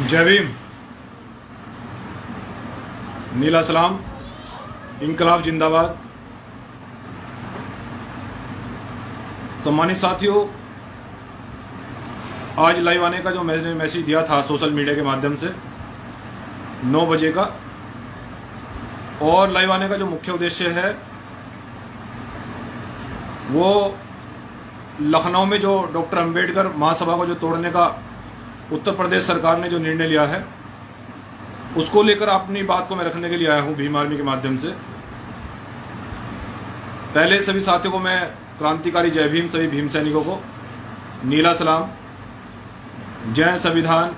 जय भीम, नीला सलाम, इनकलाब जिंदाबाद। सम्मानित साथियों, आज लाइव आने का जो मैंने मैसेज दिया था सोशल मीडिया के माध्यम से 9 बजे का, और लाइव आने का जो मुख्य उद्देश्य है वो लखनऊ में जो डॉक्टर अंबेडकर महासभा को जो तोड़ने का उत्तर प्रदेश सरकार ने जो निर्णय लिया है उसको लेकर अपनी बात को मैं रखने के लिए आया हूं भीम आर्मी के माध्यम से। पहले सभी साथियों को मैं क्रांतिकारी जय भीम, सभी भीम सैनिकों को नीला सलाम, जय संविधान।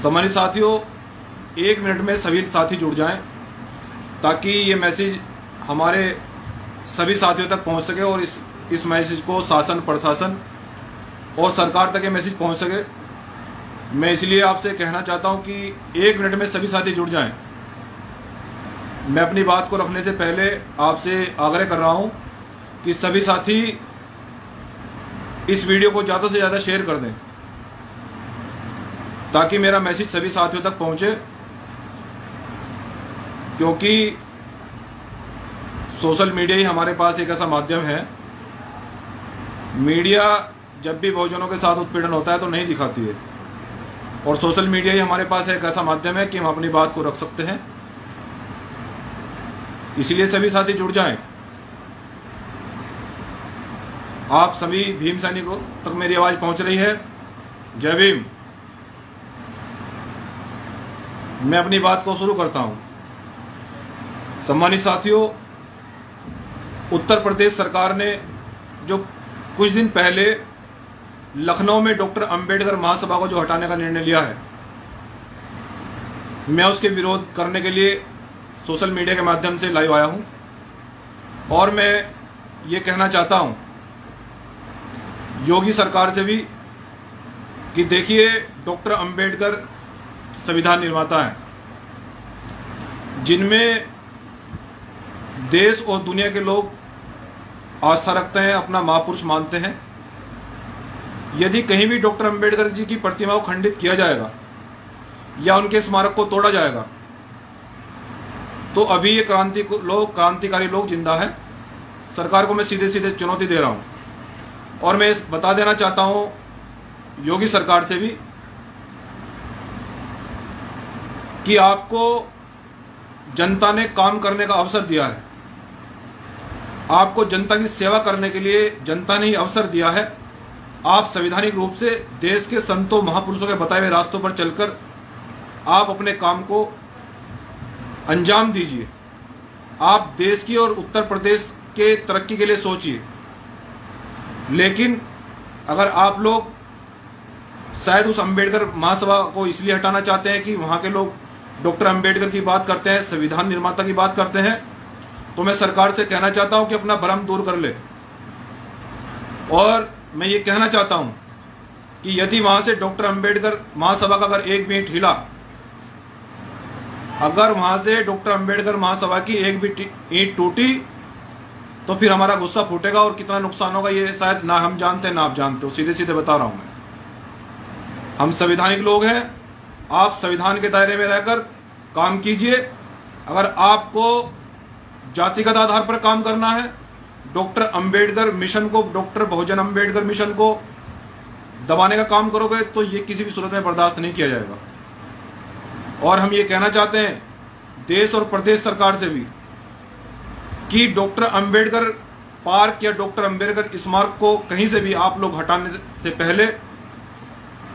सम्मानित साथियों, 1 मिनट में सभी साथी जुड़ जाएं ताकि ये मैसेज हमारे सभी साथियों तक पहुंच सके और इस मैसेज को शासन, प्रशासन और सरकार तक ये मैसेज पहुंच सके। मैं इसलिए आपसे कहना चाहता हूं कि 1 मिनट में सभी साथी जुड़ जाएं। मैं अपनी बात को रखने से पहले आपसे आग्रह कर रहा हूं कि सभी साथी इस वीडियो को ज़्यादा से ज़्यादा शेयर कर दें ताकि मेरा मैसेज सभी साथियों तक पहुंचे, क्योंकि सोशल मीडिया ही हमारे पास एक ऐसा माध्यम है। मीडिया जब भी बहुजनों के साथ उत्पीड़न होता है तो नहीं दिखाती है, और सोशल मीडिया ही हमारे पास एक ऐसा माध्यम है कि हम अपनी बात को रख सकते हैं। इसलिए सभी साथी जुड़ जाएं। आप सभी भीम सैनिकों तक मेरी आवाज पहुंच रही है? जय भीम। मैं अपनी बात को शुरू करता हूं। सम्मानित साथियों, उत्तर प्रदेश सरकार ने जो कुछ दिन पहले लखनऊ में डॉक्टर अंबेडकर महासभा को जो हटाने का निर्णय लिया है, मैं उसके विरोध करने के लिए सोशल मीडिया के माध्यम से लाइव आया हूं। और मैं ये कहना चाहता हूं योगी सरकार से भी कि देखिए, डॉक्टर अंबेडकर संविधान निर्माता हैं जिनमें देश और दुनिया के लोग आस्था रखते हैं, अपना महापुरुष मानते हैं। यदि कहीं भी डॉक्टर अंबेडकर जी की प्रतिमा को खंडित किया जाएगा या उनके स्मारक को तोड़ा जाएगा तो अभी ये क्रांतिकारी लोग जिंदा हैं। सरकार को मैं सीधे सीधे चुनौती दे रहा हूं, और मैं बता देना चाहता हूं योगी सरकार से भी कि आपको जनता ने काम करने का अवसर दिया है, आपको जनता की सेवा करने के लिए जनता ने ही अवसर दिया है। आप संवैधानिक रूप से देश के संतों, महापुरुषों के बताए हुए रास्तों पर चलकर आप अपने काम को अंजाम दीजिए। आप देश की और उत्तर प्रदेश के तरक्की के लिए सोचिए। लेकिन अगर आप लोग शायद उस अंबेडकर महासभा को इसलिए हटाना चाहते हैं कि वहां के लोग डॉक्टर अंबेडकर की बात करते हैं, संविधान निर्माता की बात करते हैं, तो मैं सरकार से कहना चाहता हूं कि अपना भ्रम दूर कर ले। और मैं ये कहना चाहता हूं कि यदि वहां से डॉक्टर अंबेडकर महासभा का अगर 1 भी ईंट हिला, अगर वहां से डॉक्टर अंबेडकर महासभा की 1 भी ईंट टूटी तो फिर हमारा गुस्सा फूटेगा, और कितना नुकसान होगा ये शायद ना हम जानते ना आप जानते हो। सीधे सीधे बता रहा हूं मैं। हम संवैधानिक लोग हैं, आप संविधान के दायरे में रहकर काम कीजिए। अगर आपको जातिगत आधार पर काम करना है, डॉक्टर अंबेडकर मिशन को, डॉक्टर बहुजन अंबेडकर मिशन को दबाने का काम करोगे तो ये किसी भी सूरत में बर्दाश्त नहीं किया जाएगा। और हम ये कहना चाहते हैं देश और प्रदेश सरकार से भी कि डॉक्टर अंबेडकर पार्क या डॉक्टर अंबेडकर स्मारक को कहीं से भी आप लोग हटाने से पहले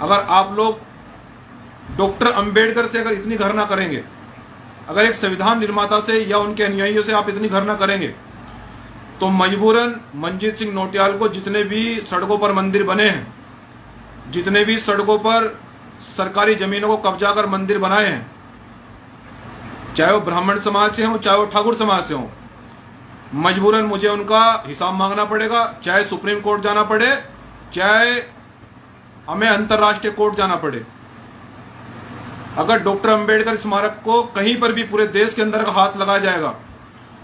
अगर आप लोग डॉक्टर अंबेडकर से अगर इतनी घृणा करेंगे, अगर एक संविधान निर्माता से या उनके अनुयायियों से आप इतनी घृणा करेंगे, तो मजबूरन मनजीत सिंह नौटियाल को जितने भी सड़कों पर मंदिर बने हैं, जितने भी सड़कों पर सरकारी जमीनों को कब्जा कर मंदिर बनाए हैं, चाहे वो ब्राह्मण समाज से हों, चाहे वो ठाकुर समाज से हों, मजबूरन मुझे उनका हिसाब मांगना पड़ेगा, चाहे सुप्रीम कोर्ट जाना पड़े, चाहे हमें अंतर्राष्ट्रीय कोर्ट जाना पड़े। अगर डॉक्टर अंबेडकर स्मारक को कहीं पर भी पूरे देश के अंदर का हाथ लगाया जाएगा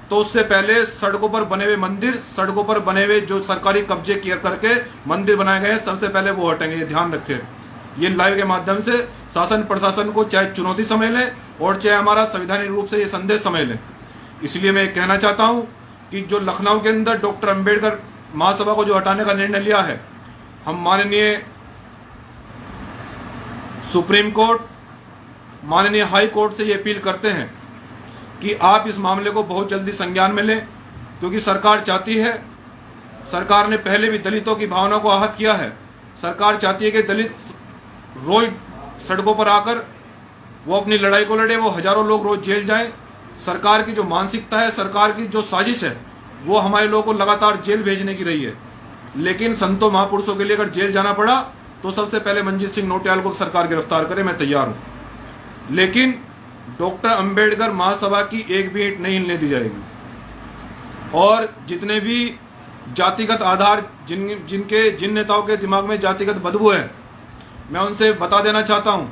तो उससे पहले सड़कों पर बने हुए मंदिर, सड़कों पर बने हुए जो सरकारी कब्जे किया करके मंदिर बनाए गए हैं, सबसे पहले वो हटेंगे। ये ध्यान रखें। ये लाइव के माध्यम से शासन प्रशासन को चाहे चुनौती समझ ले और चाहे हमारा संवैधानिक रूप से ये संदेश समझ ले। इसलिए मैं कहना चाहता हूं कि जो लखनऊ के अंदर डॉक्टर अंबेडकर महासभा को जो हटाने का निर्णय लिया है, हम माननीय सुप्रीम कोर्ट, माननीय हाई कोर्ट से ये अपील करते हैं कि आप इस मामले को बहुत जल्दी संज्ञान में लें, क्योंकि सरकार चाहती है, सरकार ने पहले भी दलितों की भावना को आहत किया है। सरकार चाहती है कि दलित रोज सड़कों पर आकर वो अपनी लड़ाई को लड़े, वो हजारों लोग रोज जेल जाएं। सरकार की जो मानसिकता है, सरकार की जो साजिश है, वो हमारे लोगों को लगातार जेल भेजने की रही है। लेकिन संतों महापुरुषों के लिए अगर जेल जाना पड़ा तो सबसे पहले मंजीत सिंह नोटियाल को सरकार गिरफ्तार करे, मैं तैयार हूं। लेकिन डॉक्टर अंबेडकर महासभा की एक भी ईंट नहीं हिलने दी जाएगी। और जितने भी जातिगत आधार जिन नेताओं के दिमाग में जातिगत बदबू है, मैं उनसे बता देना चाहता हूं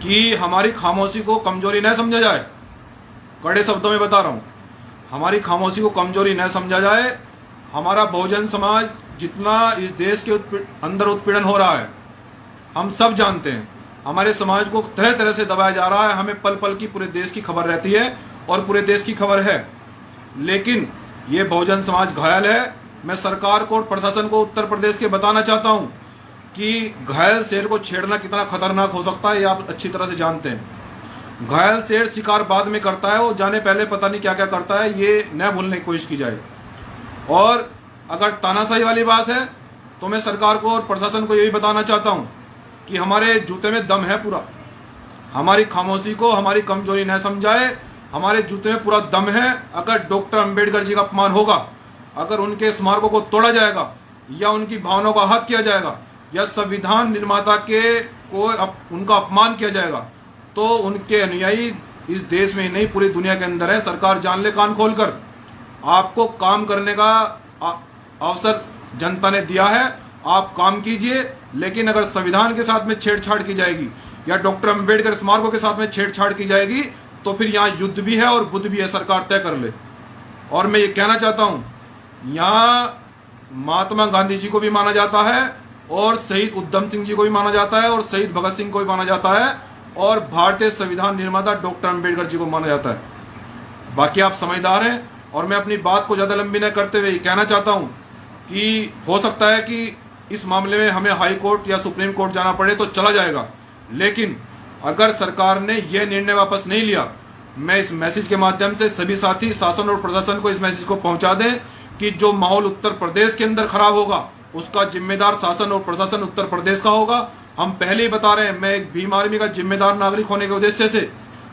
कि हमारी खामोशी को कमजोरी न समझा जाए। कड़े शब्दों में बता रहा हूं, हमारी खामोशी को कमजोरी न समझा जाए। हमारा बहुजन समाज जितना इस देश के अंदर उत्पीड़न हो रहा है, हम सब जानते हैं। हमारे समाज को तरह तरह से दबाया जा रहा है। हमें पल पल की पूरे देश की खबर रहती है और पूरे देश की खबर है, लेकिन ये बहुजन समाज घायल है। मैं सरकार को और प्रशासन को उत्तर प्रदेश के बताना चाहता हूं कि घायल शेर को छेड़ना कितना खतरनाक हो सकता है, ये आप अच्छी तरह से जानते हैं। घायल शेर शिकार बाद में करता है, वो जाने पहले पता नहीं क्या क्या करता है, ये न भूलने की कोशिश की जाए। और अगर तानाशाही वाली बात है तो मैं सरकार को और प्रशासन को यही बताना चाहता हूं कि हमारे जूते में दम है पूरा। हमारी खामोशी को हमारी कमजोरी न समझाए, हमारे जूते में पूरा दम है। अगर डॉक्टर अंबेडकर जी का अपमान होगा, अगर उनके स्मारकों को तोड़ा जाएगा या उनकी भावनाओं का आहत किया जाएगा या संविधान निर्माता के को उनका अपमान किया जाएगा, तो उनके अनुयायी इस देश में नहीं पूरी दुनिया के अंदर है। सरकार जान ले कान खोलकर, आपको काम करने का अवसर जनता ने दिया है, आप काम कीजिए। लेकिन अगर संविधान के साथ में छेड़छाड़ की जाएगी या डॉक्टर अंबेडकर स्मारकों के साथ में छेड़छाड़ की जाएगी, तो फिर यहाँ युद्ध भी है और बुद्ध भी है, सरकार तय कर ले। और मैं ये कहना चाहता हूं, यहाँ महात्मा गांधी जी को भी माना जाता है और शहीद उधम सिंह जी को भी माना जाता है और शहीद भगत सिंह को भी माना जाता है और भारतीय संविधान निर्माता डॉक्टर अंबेडकर जी को माना जाता है। बाकी आप समझदार हैं। और मैं अपनी बात को ज्यादा लंबी न करते हुए कहना चाहता हूं कि हो सकता है कि इस मामले में हमें हाई कोर्ट या सुप्रीम कोर्ट जाना पड़े तो चला जाएगा, लेकिन अगर सरकार ने यह निर्णय वापस नहीं लिया, मैं इस मैसेज के माध्यम से सभी साथी, शासन और प्रशासन को इस मैसेज को पहुंचा दें कि जो माहौल उत्तर प्रदेश के अंदर खराब होगा उसका जिम्मेदार शासन और प्रशासन उत्तर प्रदेश का होगा। हम पहले ही बता रहे हैं, मैं एक भीम आर्मी का जिम्मेदार नागरिक होने के उद्देश्य से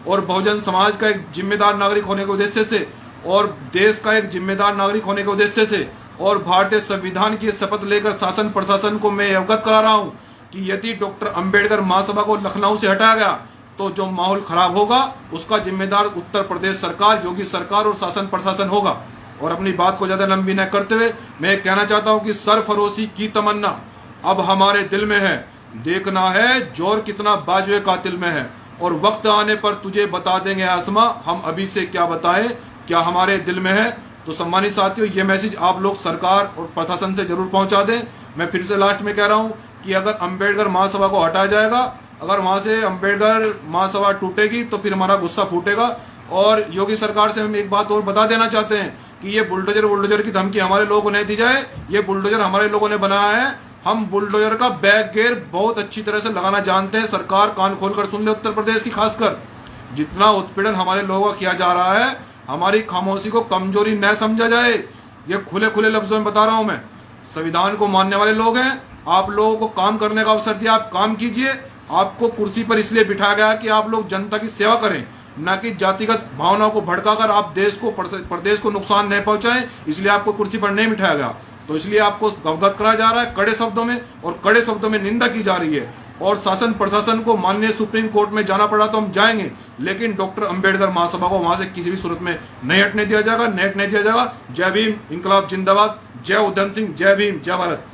और बहुजन समाज का एक जिम्मेदार नागरिक होने के उद्देश्य से और देश का एक जिम्मेदार नागरिक होने के उद्देश्य से और भारतीय संविधान की शपथ लेकर शासन प्रशासन को मैं अवगत करा रहा हूं कि यदि डॉक्टर अंबेडकर महासभा को लखनऊ से हटाया गया तो जो माहौल खराब होगा उसका जिम्मेदार उत्तर प्रदेश सरकार, योगी सरकार और शासन प्रशासन होगा। और अपनी बात को ज्यादा लंबी न करते हुए मैं कहना चाहता हूं कि सरफरोशी की तमन्ना अब हमारे दिल में है, देखना है जोर कितना बाजुए कातिल में है, और वक्त आने पर तुझे बता देंगे आसमां, हम अभी से क्या बताएं क्या हमारे दिल में है। तो सम्मानित साथियों, ये मैसेज आप लोग सरकार और प्रशासन से जरूर पहुंचा दें। मैं फिर से लास्ट में कह रहा हूं कि अगर अंबेडकर महासभा को हटाया जाएगा, अगर वहां से अंबेडकर महासभा टूटेगी तो फिर हमारा गुस्सा फूटेगा। और योगी सरकार से हम एक बात और बता देना चाहते हैं कि ये बुलडोजर की धमकी हमारे लोगों को नहीं दी जाए। ये बुलडोजर हमारे लोगों ने बनाया है। हम बुलडोजर का बैक गेयर बहुत अच्छी तरह से लगाना जानते हैं। सरकार कान खोलकर सुन ले, उत्तर प्रदेश की खासकर जितना उत्पीड़न हमारे लोगों का किया जा रहा है, हमारी खामोशी को कमजोरी न समझा जाए। ये खुले खुले लफ्जों में बता रहा हूं मैं। संविधान को मानने वाले लोग हैं, आप लोगों को काम करने का अवसर दिया, आप काम कीजिए। आपको कुर्सी पर इसलिए बिठाया गया कि आप लोग जनता की सेवा करें, न कि जातिगत भावनाओं को भड़काकर आप देश को, प्रदेश को नुकसान नहीं पहुंचाएं। इसलिए आपको कुर्सी पर नहीं बिठाया गया। तो इसलिए आपको अवगत कराया जा रहा है कड़े शब्दों में, और कड़े शब्दों में निंदा की जा रही है। और शासन प्रशासन को माननीय सुप्रीम कोर्ट में जाना पड़ा तो हम जाएंगे, लेकिन डॉक्टर अंबेडकर महासभा को वहां से किसी भी सूरत में नहीं हटने दिया जाएगा, नहीं हटने दिया जाएगा। जय भीम, इंकलाब जिंदाबाद, जय उधम सिंह, जय भीम, जय भारत।